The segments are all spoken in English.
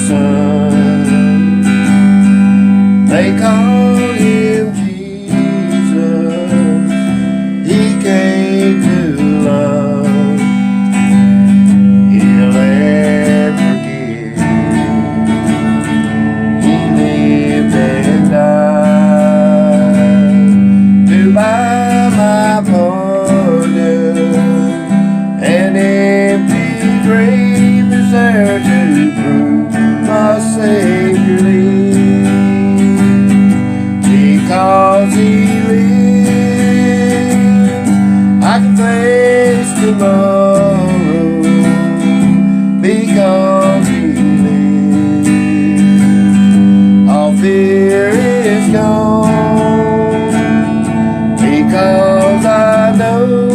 Son. They call him Jesus. He came to love, heal and forgive. He lived and died to buy my pardon. An empty grave is there to prove my Savior lives. Because He lives, I can face tomorrow. Because He lives, all fear is gone. Because I know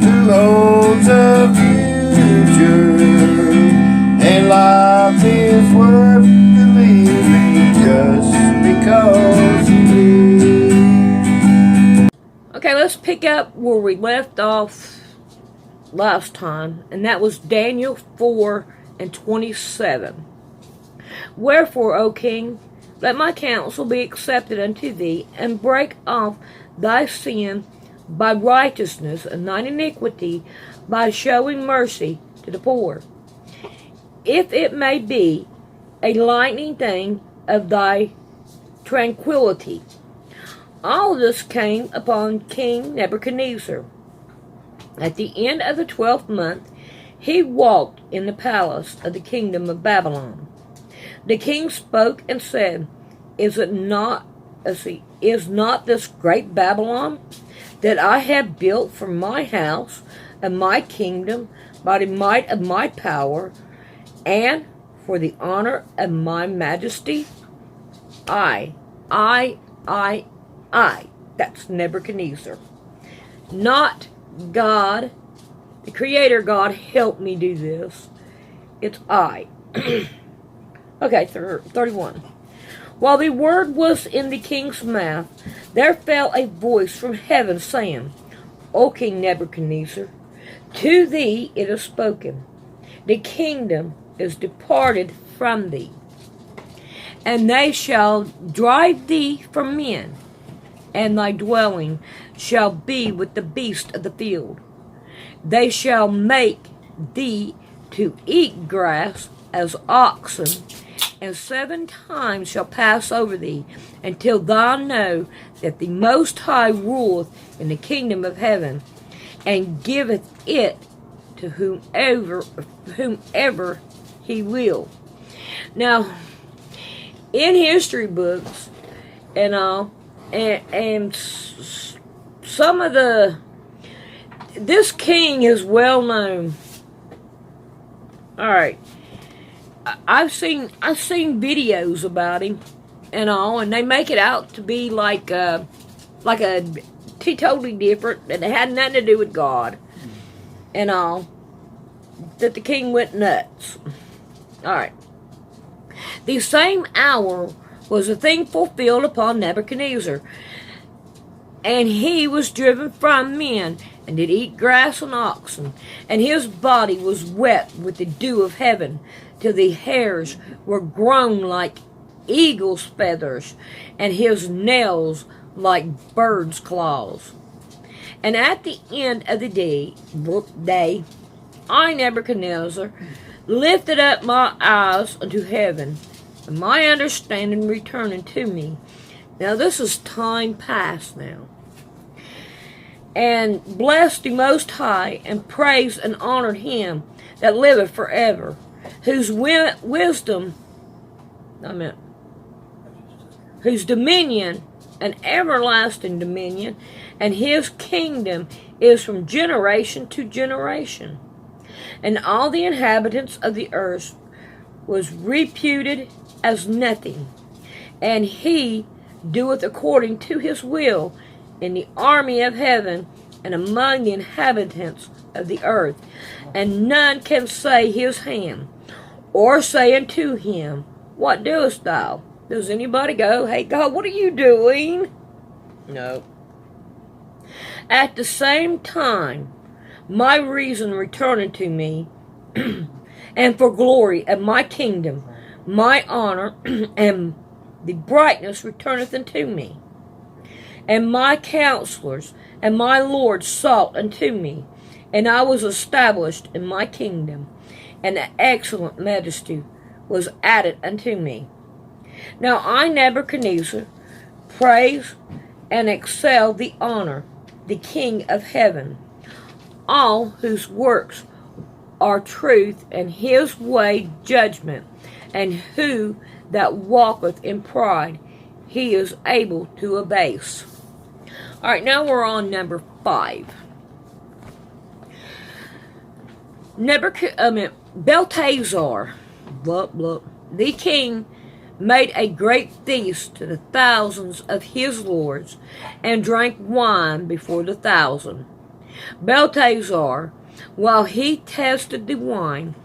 who holds the future, and life is worth the living just because He lives. Okay, let's pick up where we left off last time, and that was Daniel 4:27. Wherefore, O king, let my counsel be accepted unto thee, and break off thy sin by righteousness, and thine iniquity by showing mercy to the poor, if it may be a lightening thing of thy tranquility. All this came upon King Nebuchadnezzar. At the end of the 12th month, he walked in the palace of the kingdom of Babylon. The king spoke and said, Is not this great Babylon that I have built for my house and my kingdom by the might of my power and for the honor of my majesty? I, that's Nebuchadnezzar. Not God, the Creator God, help me do this. It's I. Okay, 31. While the word was in the king's mouth, there fell a voice from heaven, saying, O King Nebuchadnezzar, to thee it is spoken. The kingdom is departed from thee, and they shall drive thee from men, and thy dwelling shall be with the beasts of the field. They shall make thee to eat grass as oxen, and 7 times shall pass over thee, until thou know that the Most High ruleth in the kingdom of heaven, and giveth it to whomever he will. Now, in history books and all, and some of this king is well known. All right, I've seen videos about him and all, and they make it out to be like a totally different, and it had nothing to do with God and all. That the king went nuts. All right. The same hour was a thing fulfilled upon Nebuchadnezzar, and he was driven from men, and did eat grass and oxen, and his body was wet with the dew of heaven, till the hairs were grown like eagle's feathers, and his nails like birds' claws. And at the end of the day, I, Nebuchadnezzar, lifted up my eyes unto heaven, and my understanding returned to me. Now this is time past now. And blessed the Most High, and praised and honored him that liveth forever, whose whose dominion, an everlasting dominion, and his kingdom is from generation to generation. And all the inhabitants of the earth was reputed as nothing, and he doeth according to his will in the army of heaven and among the inhabitants of the earth. And none can say his hand, or say unto him, What doest thou? Does anybody go, Hey God, what are you doing? No. At the same time, my reason returned to me, and for glory of my kingdom, my honor and the brightness returneth unto me. And my counselors and my lords sought unto me, and I was established in my kingdom, and an excellent majesty was added unto me. Now I, Nebuchadnezzar, praise and excel the honor, the King of heaven, all whose works are truth, and his way judgment, and who that walketh in pride he is able to abase. All right, now we're on number 5. Belteshazzar, the king, made a great feast to the thousands of his lords, and drank wine before the 1,000. Belteshazzar, while he tasted the wine,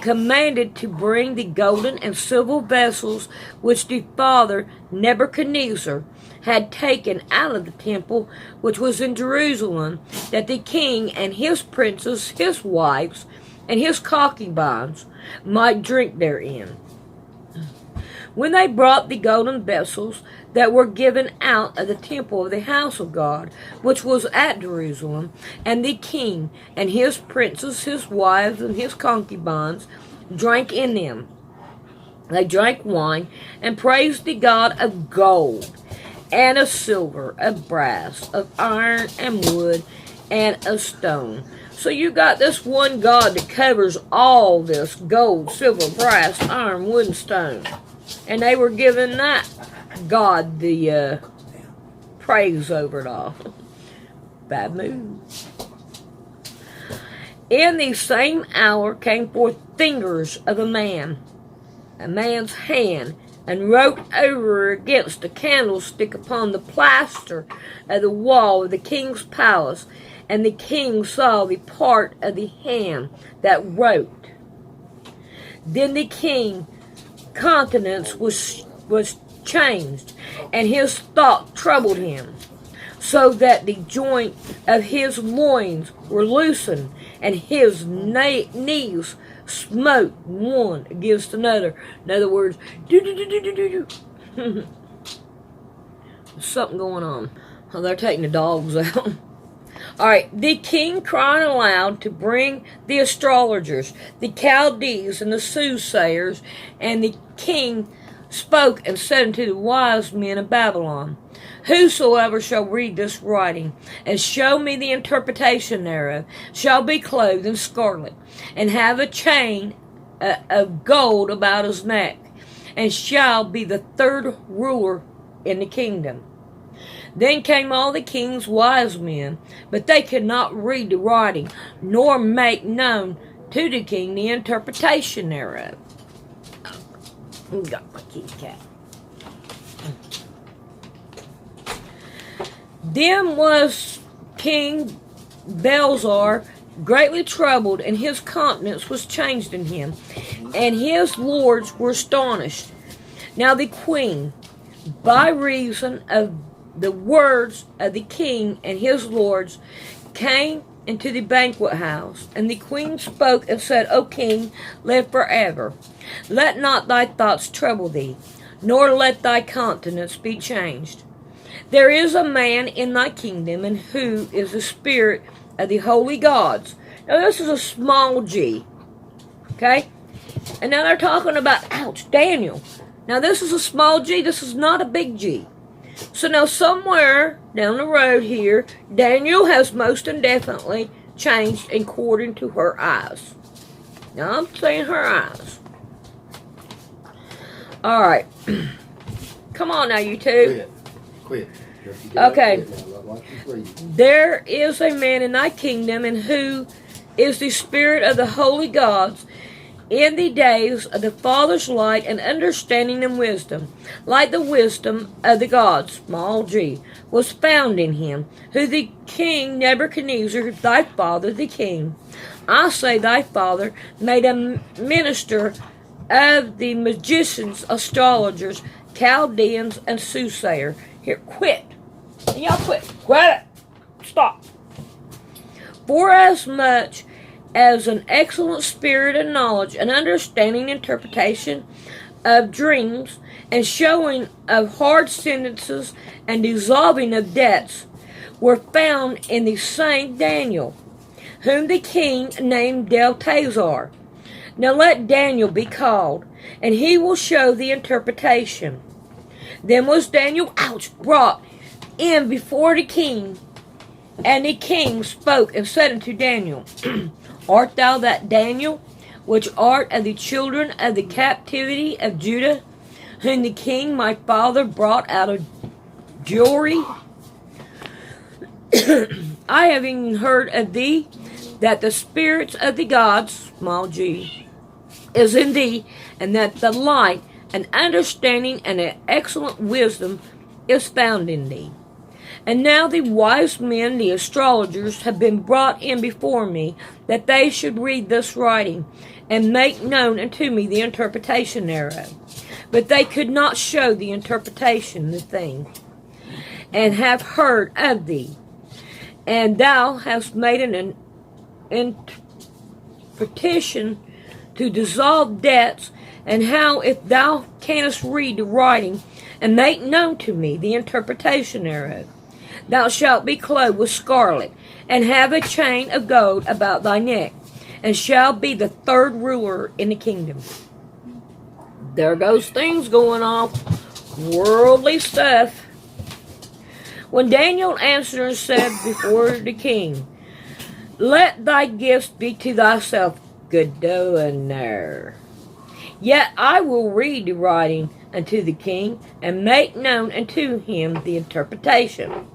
commanded to bring the golden and silver vessels which the father Nebuchadnezzar had taken out of the temple which was in Jerusalem, that the king and his princes, his wives, and his concubines might drink therein. When they brought the golden vessels that were given out of the temple of the house of God, which was at Jerusalem, and the king and his princes, his wives, and his concubines drank in them, they drank wine, and praised the God of gold, and of silver, of brass, of iron, and wood, and of stone. So you got this one God that covers all this: gold, silver, brass, iron, wood, and stone. And they were giving that God the praise over it all. Bad move. In the same hour came forth fingers of a man's hand, and wrote over against the candlestick upon the plaster of the wall of the king's palace. And the king saw the part of the hand that wrote. Then the king's countenance was changed, and his thought troubled him, so that the joint of his loins were loosened, and his knees smote one against another. In other words, There's something going on. Oh, they're taking the dogs out. Alright, the king cried aloud to bring the astrologers, the Chaldees, and the soothsayers, and the king spoke and said unto the wise men of Babylon, Whosoever shall read this writing, and show me the interpretation thereof, shall be clothed in scarlet, and have a chain of gold about his neck, and shall be the third ruler in the kingdom. Then came all the king's wise men, but they could not read the writing, nor make known to the king the interpretation thereof. Got my kitty cat. Then was King Belshazzar greatly troubled, and his countenance was changed in him, and his lords were astonished. Now the queen, by reason of the words of the king and his lords, came into the banquet house, and the queen spoke and said, O king, live forever. Let not thy thoughts trouble thee, nor let thy countenance be changed. There is a man in thy kingdom, and who is the spirit of the holy gods. Now this is a small g, okay? And now they're talking about, ouch, Daniel. Now this is a small g, this is not a big G. So now somewhere down the road here, Daniel has most indefinitely changed according to her eyes. Now I'm saying her eyes. Alright. Come on now, you two. Quit. Okay. There is a man in thy kingdom, and who is the spirit of the holy gods, in the days of the Father's light and understanding and wisdom, like the wisdom of the gods, small g, was found in him, who the king Nebuchadnezzar, thy father, the king, I say thy father, made a minister of the magicians, astrologers, Chaldeans, and soothsayers. Here, quit. Y'all quit. Quit it. Stop. Forasmuch as an excellent spirit of knowledge and understanding interpretation of dreams and showing of hard sentences and dissolving of debts were found in the same Daniel, whom the king named Belteshazzar. Now let Daniel be called, and he will show the interpretation. Then was Daniel brought in before the king, and the king spoke and said unto Daniel, Art thou that Daniel, which art of the children of the captivity of Judah, whom the king my father brought out of Jewry? I have even heard of thee, that the spirits of the gods, small g, is in thee, and that the light and understanding and an excellent wisdom is found in thee. And now the wise men, the astrologers, have been brought in before me, that they should read this writing, and make known unto me the interpretation thereof. But they could not show the interpretation, the thing, and have heard of thee. And thou hast made an interpretation to dissolve debts, and how if thou canst read the writing, and make known to me the interpretation thereof, thou shalt be clothed with scarlet, and have a chain of gold about thy neck, and shall be the third ruler in the kingdom. There goes things going on, worldly stuff. When Daniel answered and said before the king, Let thy gifts be to thyself, good donor. Yet I will read the writing unto the king, and make known unto him the interpretation.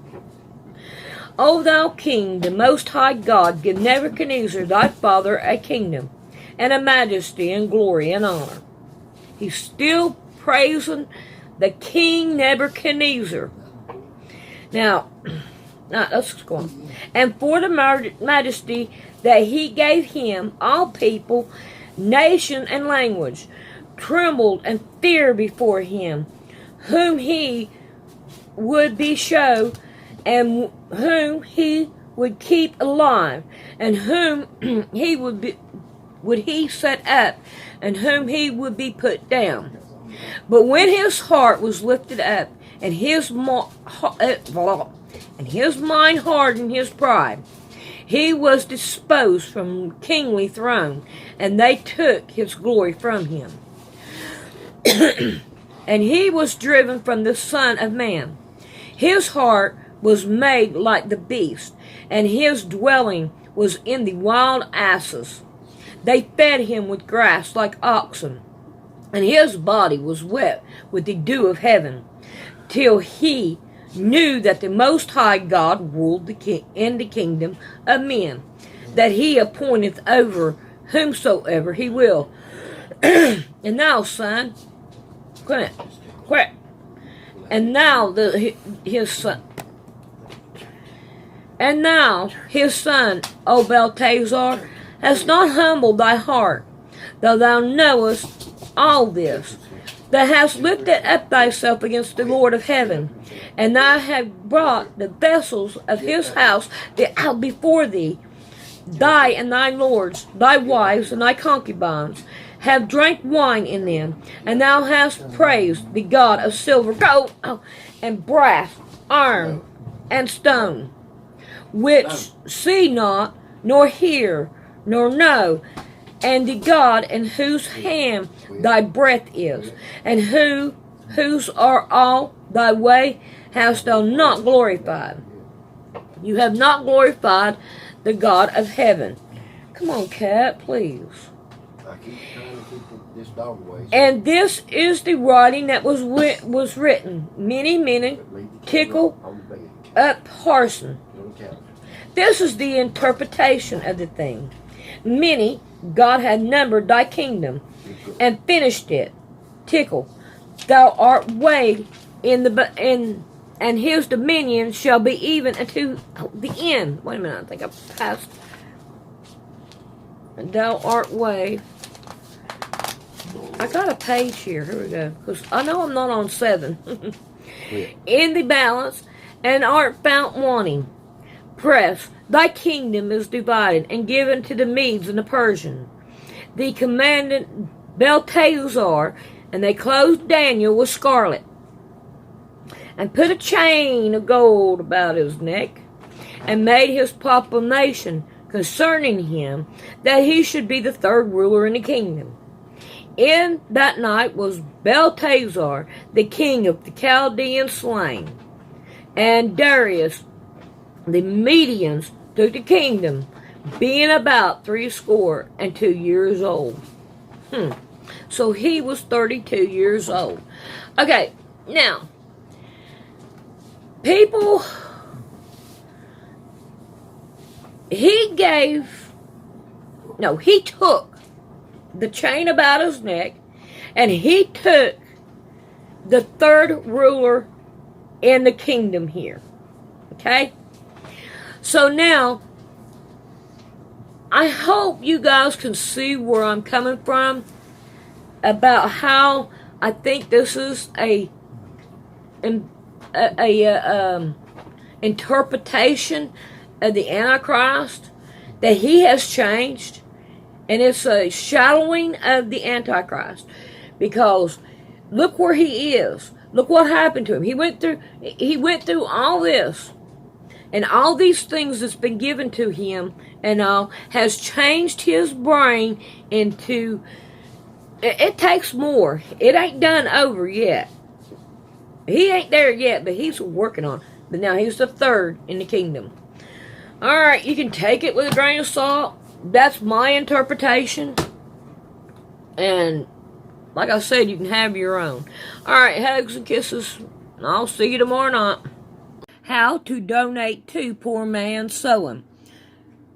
O thou king, the most high God, give Nebuchadnezzar thy father a kingdom, and a majesty, and glory, and honor. He's still praising the king Nebuchadnezzar. Now let's go on. And for the majesty that he gave him, all people, nation, and language trembled and feared before him, whom he would be show, and whom he would keep alive, and whom he would he set up, and whom he would be put down. But when his heart was lifted up, and his mind hardened his pride, he was disposed from kingly throne, and they took his glory from him. And he was driven from the Son of Man. His heart was made like the beast, and his dwelling was in the wild asses. They fed him with grass like oxen, and his body was wet with the dew of heaven, till he knew that the Most High God ruled in the kingdom of men, that he appointeth over whomsoever he will. And now, son, quit. And now his son. And now his son, O Belteshazzar, has not humbled thy heart, though thou knowest all this. Thou hast lifted up thyself against the Lord of heaven, and thou hast brought the vessels of his house out before thee. Thy and thy lords, thy wives, and thy concubines have drank wine in them, and thou hast praised the God of silver, gold, and brass, iron, and stone, which see not, nor hear, nor know, and the God in whose hand thy breath is, and whose are all thy way, hast thou not glorified. You have not glorified the God of heaven. Come on, cat, please. I keep trying to keep this dog away. And this is the writing that was written. Many, tickle up parson. This is the interpretation of the thing. Many, God had numbered thy kingdom, and finished it. Tickle, thou art weighed and his dominion shall be even unto the end. Wait a minute, I think I passed. And thou art weighed. I got a page here. Here we go. Because I know I'm not on 7. In the balance, and art found wanting. press, thy kingdom is divided and given to the Medes and the Persians. The commandant Belteshazzar, and they clothed Daniel with scarlet, and put a chain of gold about his neck, and made his proclamation concerning him, that he should be the third ruler in the kingdom. In that night was Belteshazzar, the king of the Chaldeans, slain, and Darius the Medians took the kingdom, being about 62 years old. So he was 32 years old. Okay, now, people, he took the chain about his neck, and he took the third ruler in the kingdom here. Okay? So now, I hope you guys can see where I'm coming from about how I think this is a interpretation of the Antichrist, that he has changed, and it's a shadowing of the Antichrist, because look where he is. Look what happened to him. He went through all this, and all these things that's been given to him and all has changed his brain into, it takes more. It ain't done over yet. He ain't there yet, but he's working on it. But now he's the third in the kingdom. Alright, you can take it with a grain of salt. That's my interpretation. And like I said, you can have your own. Alright, hugs and kisses. I'll see you tomorrow night. How to donate to Poor Man's Sewing.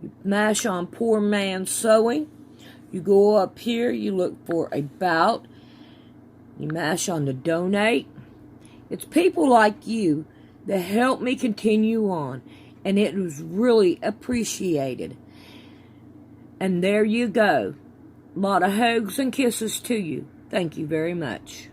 You mash on Poor Man's Sewing. You go up here, you look for About. You mash on the Donate. It's people like you that help me continue on, and it was really appreciated. And there you go. A lot of hugs and kisses to you. Thank you very much.